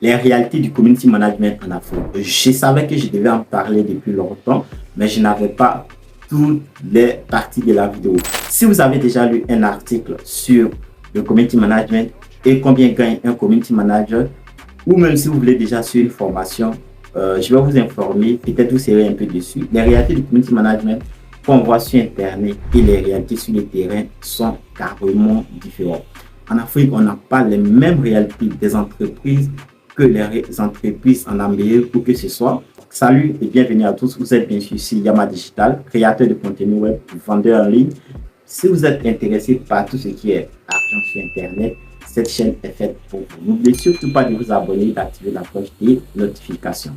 les réalités du community management en Afrique. Je savais que je devais en parler depuis longtemps, mais je n'avais pas toutes les parties de la vidéo. Si vous avez déjà lu un article sur le community management et combien gagne un community manager, ou même si vous voulez déjà suivre une formation, je vais vous informer, peut-être vous serez un peu dessus. Les réalités du community management qu'on voit sur Internet et les réalités sur le terrain sont carrément différentes. En Afrique, on n'a pas les mêmes réalités des entreprises que les entreprises en Amérique ou que ce soit. Salut et bienvenue à tous. Vous êtes bien sûr ici Yama Digital, créateur de contenu web, vendeur en ligne. Si vous êtes intéressé par tout ce qui est argent sur Internet, cette chaîne est faite pour vous. N'oubliez surtout pas de vous abonner et d'activer la cloche des notifications.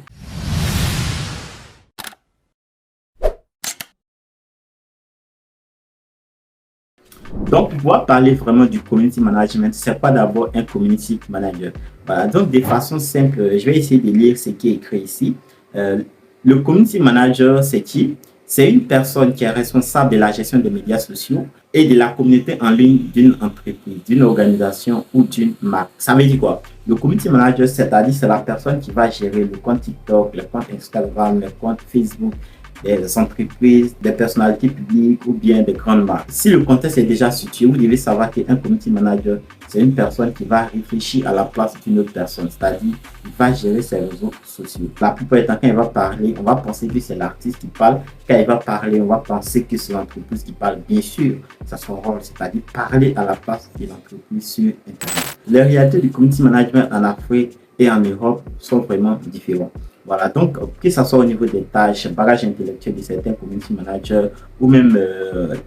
Donc, pour pouvoir parler vraiment du community management, c'est pas d'abord un community manager. Voilà, donc de façon simple, je vais essayer de lire ce qui est écrit ici. Le community manager, c'est qui? C'est une personne qui est responsable de la gestion des médias sociaux et de la communauté en ligne d'une entreprise, d'une organisation ou d'une marque. Ça veut dire quoi? Le community manager, c'est-à-dire c'est la personne qui va gérer le compte TikTok, le compte Instagram, le compte Facebook, des entreprises, des personnalités publiques ou bien des grandes marques. Si le contexte est déjà situé, vous devez savoir qu'un community manager, c'est une personne qui va réfléchir à la place d'une autre personne, c'est-à-dire il va gérer ses réseaux sociaux. La plupart du temps, quand il va parler, on va penser que c'est l'artiste qui parle. Quand il va parler, on va penser que c'est l'entreprise qui parle. Bien sûr, c'est son rôle, c'est-à-dire parler à la place de l'entreprise sur Internet. Les réalités du community management en Afrique et en Europe sont vraiment différentes. Voilà, donc que ce soit au niveau des tâches, bagage intellectuel de certains community managers ou même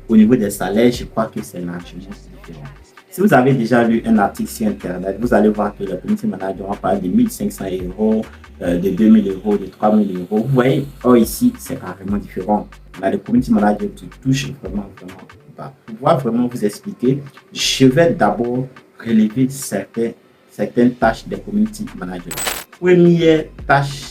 au niveau des salaires, je crois que c'est largement différent. Si vous avez déjà lu un article sur Internet, vous allez voir que le community manager va parler de 1500 euros, de 2000 euros, de 3000 euros. Vous voyez, or ici, c'est carrément différent. Là, le community manager touche vraiment bas. Pour pouvoir vraiment vous expliquer, je vais d'abord relever certaines tâches des community managers. Première tâche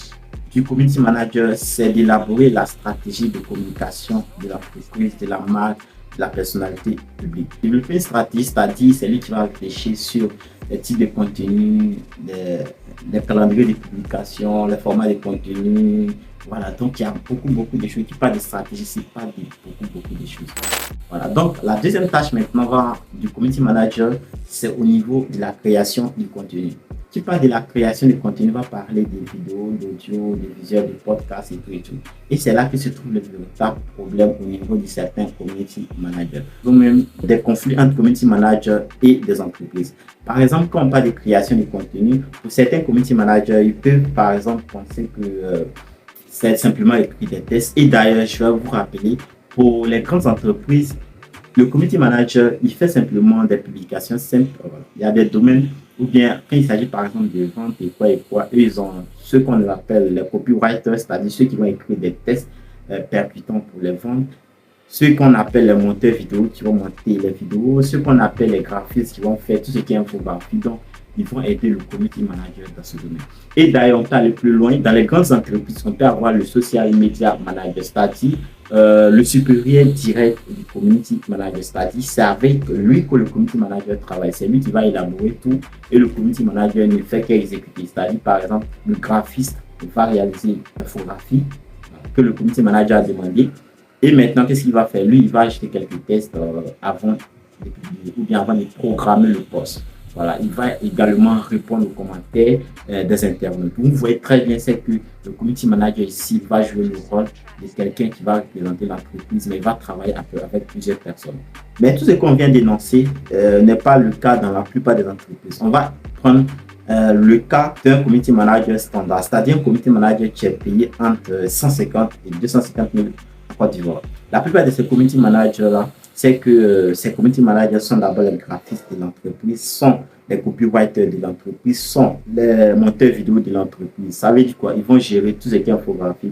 du community manager, c'est d'élaborer la stratégie de communication de l'entreprise, de la marque, de la personnalité publique. Développer une stratégie, c'est-à-dire c'est lui qui va réfléchir sur les types de contenus, les calendriers de publication, les formats de contenu. Voilà, donc il y a beaucoup de choses. Qui parlent de stratégie, c'est pas beaucoup de choses. Voilà, donc la deuxième tâche maintenant du community manager, c'est au niveau de la création du contenu. Qui parle de la création de contenu va parler des vidéos, d'audio, des visuels, des podcasts et tout. Et c'est là que se trouve le véritable problème au niveau de certains community managers. Donc même des conflits entre community managers et des entreprises. Par exemple, quand on parle de création de contenu, pour certains community managers, ils peuvent par exemple penser que c'est simplement écrire des tests. Et d'ailleurs, je vais vous rappeler, pour les grandes entreprises, le community manager, il fait simplement des publications simples. Il y a des domaines, ou bien quand il s'agit par exemple de vente et quoi, eux, ils ont ce qu'on appelle les copywriters, c'est-à-dire ceux qui vont écrire des tests percutants pour les ventes, ceux qu'on appelle les monteurs vidéo qui vont monter les vidéos, ceux qu'on appelle les graphistes qui vont faire tout ce qui est infographie. Donc, ils vont aider le community manager dans ce domaine. Et d'ailleurs, on peut aller plus loin. Dans les grandes entreprises, on peut avoir le social media manager, c'est-à-dire le supérieur direct du community manager, c'est-à-dire c'est avec lui que le community manager travaille. C'est lui qui va élaborer tout et le community manager ne fait qu'exécuter. C'est-à-dire, par exemple, le graphiste va réaliser l'infographie que le community manager a demandé. Et maintenant, qu'est-ce qu'il va faire? Lui, il va ajouter quelques tests avant de publier ou bien avant de programmer le post. Voilà, il va également répondre aux commentaires des internautes. Vous voyez très bien, c'est que le community manager ici va jouer le rôle de quelqu'un qui va représenter l'entreprise, mais il va travailler avec plusieurs personnes. Mais tout ce qu'on vient d'énoncer n'est pas le cas dans la plupart des entreprises. On va prendre le cas d'un community manager standard, c'est-à-dire un community manager qui est payé entre 150 et 250 000 en Côte d'Ivoire. La plupart de ces community managers-là, c'est que ces community managers sont d'abord les graphistes de l'entreprise, sont les copywriters de l'entreprise, sont les monteurs vidéo de l'entreprise. Ça veut dire quoi? Ils vont gérer tout ce qui est infographie,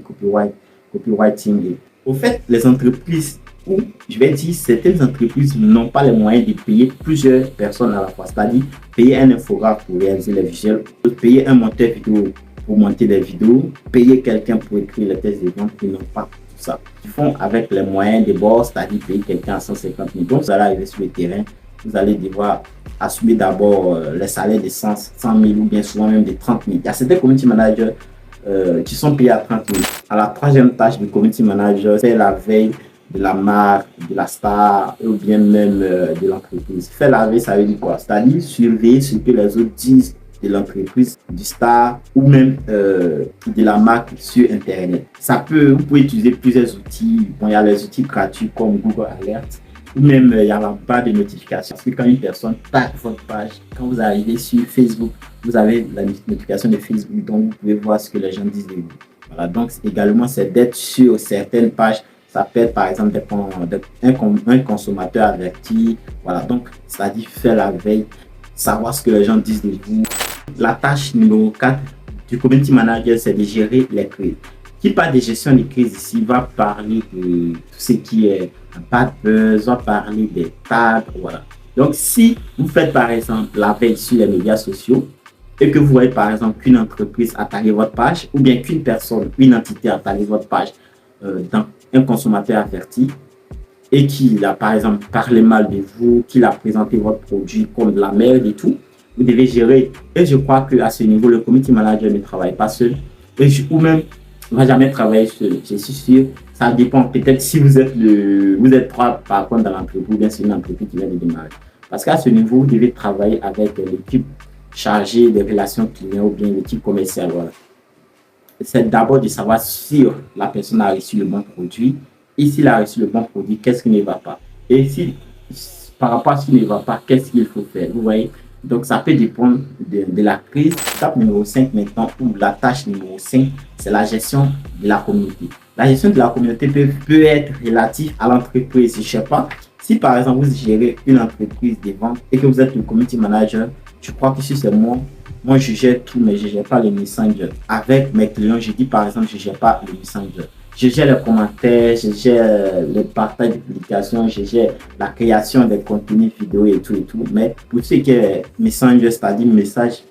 copywriting. Au fait, les entreprises, ou je vais dire certaines entreprises n'ont pas les moyens de payer plusieurs personnes à la fois, c'est-à-dire payer un infographe pour réaliser les visuels, payer un monteur vidéo pour monter les vidéos, payer quelqu'un pour écrire les tests de vente, ils n'ont pas ça. Ils font avec les moyens de bord, c'est-à-dire payer quelqu'un à 150 000. Donc, ça va arriver sur le terrain vous allez devoir assumer d'abord les salaires de 100 000 ou bien souvent même de 30 000. Il y a certains community managers qui sont payés à 30 000. À la troisième tâche du community manager, c'est la veille de la marque, de la star ou bien même de l'entreprise. Faire la veille, ça veut dire quoi? C'est-à-dire surveiller ce que les autres disent de l'entreprise, du star ou même de la marque sur Internet. Vous pouvez utiliser plusieurs outils. Bon, il y a les outils gratuits comme Google Alert ou même il y a la barre de notification. Parce que quand une personne tape votre page, quand vous arrivez sur Facebook, vous avez la notification de Facebook, donc vous pouvez voir ce que les gens disent de vous. Voilà, donc également, c'est d'être sur certaines pages. Ça peut être par exemple un consommateur averti. Voilà, donc c'est-à-dire faire la veille, savoir ce que les gens disent de vous. La tâche numéro 4 du community manager, c'est de gérer les crises. Qui parle de gestion des crises ici va parler de tout ce qui est bad buzz, va parler des tags, voilà. Donc, si vous faites par exemple la veille sur les médias sociaux et que vous voyez par exemple qu'une entreprise attaque votre page ou bien qu'une personne, une entité attaque votre page dans un consommateur averti et qu'il a par exemple parlé mal de vous, qu'il a présenté votre produit comme de la merde et tout, vous devez gérer. Et je crois qu'à ce niveau, le community manager ne travaille pas seul ou même ne va jamais travailler seul. Je suis sûr, ça dépend. Peut-être si vous êtes trois par contre dans l'entreprise, ou bien c'est une entreprise qui vient de démarrer. Parce qu'à ce niveau, vous devez travailler avec l'équipe chargée des relations clients ou bien l'équipe commerciale. Voilà. C'est d'abord de savoir si la personne a reçu le bon produit. Et s'il a reçu le bon produit, qu'est-ce qui ne va pas? Et si, par rapport à ce qui ne va pas, qu'est-ce qu'il faut faire? Vous voyez? Donc, ça peut dépendre de la crise. Étape numéro 5 maintenant, ou la tâche numéro 5, c'est la gestion de la communauté. La gestion de la communauté peut être relative à l'entreprise. Je ne sais pas, si par exemple vous gérez une entreprise de vente et que vous êtes le community manager, je crois que si c'est moi je gère tout, mais je ne gère pas les messengers. Avec mes clients, je dis par exemple, je ne gère pas les messengers. Je gère les commentaires, je gère le partage de publications, je gère la création des contenus vidéo et tout. Mais pour ce qui est Messenger, c'est-à-dire message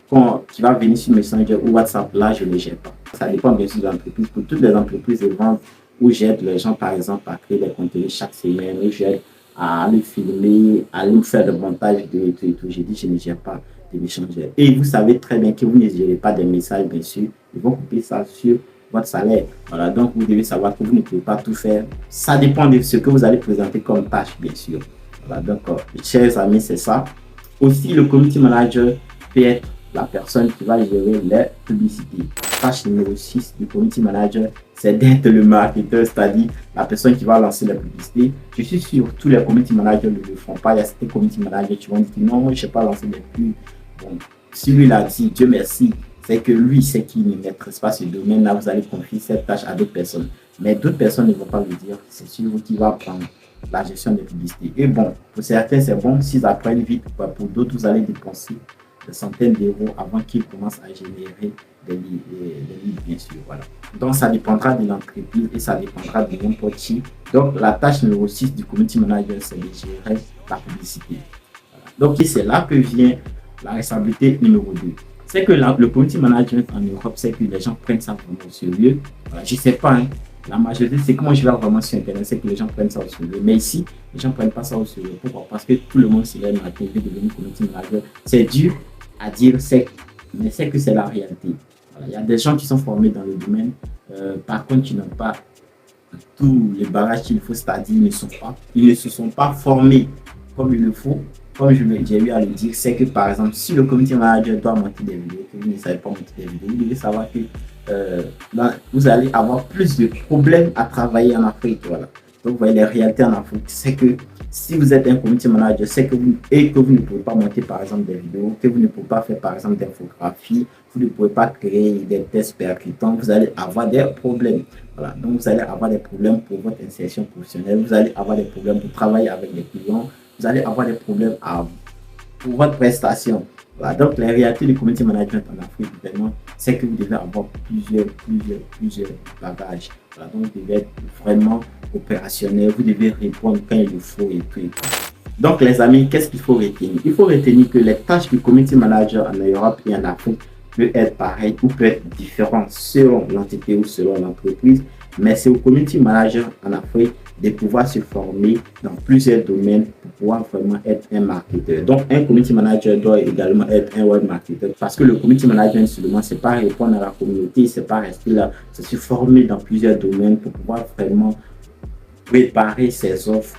qui va venir sur Messenger ou WhatsApp, là, je ne le gère pas. Ça dépend bien sûr de l'entreprise. Pour toutes les entreprises de vente où j'aide les gens, par exemple, à créer des contenus chaque semaine, où j'aide à le filmer, à nous faire le montage de tout. J'ai dit, je ne gère pas de Messenger. Et vous savez très bien que vous ne gérez pas des messages, bien sûr. Ils vont couper ça sur votre salaire. Voilà, donc vous devez savoir que vous ne pouvez pas tout faire. Ça dépend de ce que vous allez présenter comme tâche, bien sûr. Voilà, donc, chers amis, c'est ça. Aussi, le community manager peut être la personne qui va gérer les publicités. Tâche numéro 6 du community manager, c'est d'être le marketeur, c'est-à-dire la personne qui va lancer la publicité. Je suis sûr que tous les community managers ne le font pas. Il y a certains community managers qui vont dire non, moi je ne sais pas lancer des pubs. Bon, si lui l'a dit, Dieu merci. C'est que lui, c'est qui ne maîtrise pas ce domaine-là, vous allez confier cette tâche à d'autres personnes. Mais d'autres personnes ne vont pas vous dire, c'est sur vous qui va prendre la gestion des publicités. Et bon, pour certains, c'est bon, s'ils apprennent vite, pour d'autres, vous allez dépenser des centaines d'euros avant qu'ils commencent à générer des leads, bien sûr. Voilà. Donc, ça dépendra de l'entreprise et ça dépendra de n'importe qui. Donc, la tâche numéro 6 du community manager, c'est de gérer la publicité. Voilà. Donc, c'est là que vient la responsabilité numéro 2. C'est que le community management en Europe, c'est que les gens prennent ça vraiment au sérieux. Voilà, je ne sais pas, hein, la majorité, c'est que moi je vais vraiment sur Internet, c'est que les gens prennent ça au sérieux. Mais ici, les gens ne prennent pas ça au sérieux. Pourquoi? Parce que tout le monde se lève matin et veut devenir community manager. C'est dur à dire, mais c'est que c'est la réalité. Voilà, il y a des gens qui sont formés dans le domaine, par contre, qui n'ont pas tous les bagages qu'il faut, c'est-à-dire ils ne se sont pas formés comme il le faut. Comme j'ai eu à le dire, c'est que par exemple, si le community manager doit monter des vidéos, que vous ne savez pas monter des vidéos, vous devez savoir que vous allez avoir plus de problèmes à travailler en Afrique. Voilà. Donc, vous voyez, les réalités en Afrique, c'est que si vous êtes un community manager, c'est que vous ne pouvez pas monter par exemple des vidéos, que vous ne pouvez pas faire par exemple d'infographies, vous ne pouvez pas créer des tests percutants, vous allez avoir des problèmes. Voilà. Donc, vous allez avoir des problèmes pour votre insertion professionnelle, vous allez avoir des problèmes pour travailler avec les clients, vous allez avoir des problèmes pour votre prestation. Voilà. Donc, la réalité du community management en Afrique, vraiment, c'est que vous devez avoir plusieurs bagages. Voilà. Donc, vous devez être vraiment opérationnel, vous devez répondre quand il le faut et tout. Donc, les amis, qu'est-ce qu'il faut retenir? Il faut retenir que les tâches du community manager en Europe et en Afrique peuvent être pareilles ou peuvent être différentes selon l'entité ou selon l'entreprise. Mais c'est au community manager en Afrique de pouvoir se former dans plusieurs domaines pour pouvoir vraiment être un marketeur. Donc, un community manager doit également être un web marketer parce que le community management seulement, c'est pas répondre à la communauté, c'est pas rester là, c'est se former dans plusieurs domaines pour pouvoir vraiment préparer ses offres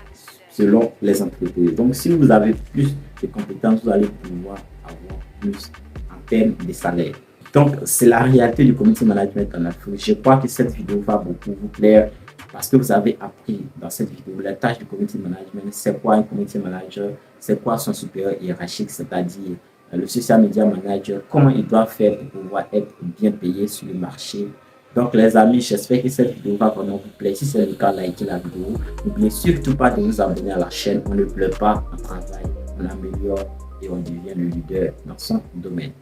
selon les entreprises. Donc, si vous avez plus de compétences, vous allez pouvoir avoir plus en termes de salaire. Donc, c'est la réalité du community management en Afrique. Je crois que cette vidéo va beaucoup vous plaire parce que vous avez appris dans cette vidéo la tâche du community management. C'est quoi un community manager? C'est quoi son supérieur hiérarchique, c'est-à-dire le social media manager? Comment il doit faire pour pouvoir être bien payé sur le marché? Donc, les amis, j'espère que cette vidéo va vraiment vous plaire. Si c'est le cas, likez la vidéo. N'oubliez surtout pas de vous abonner à la chaîne. On ne pleure pas, on travaille, on améliore et on devient le leader dans son domaine.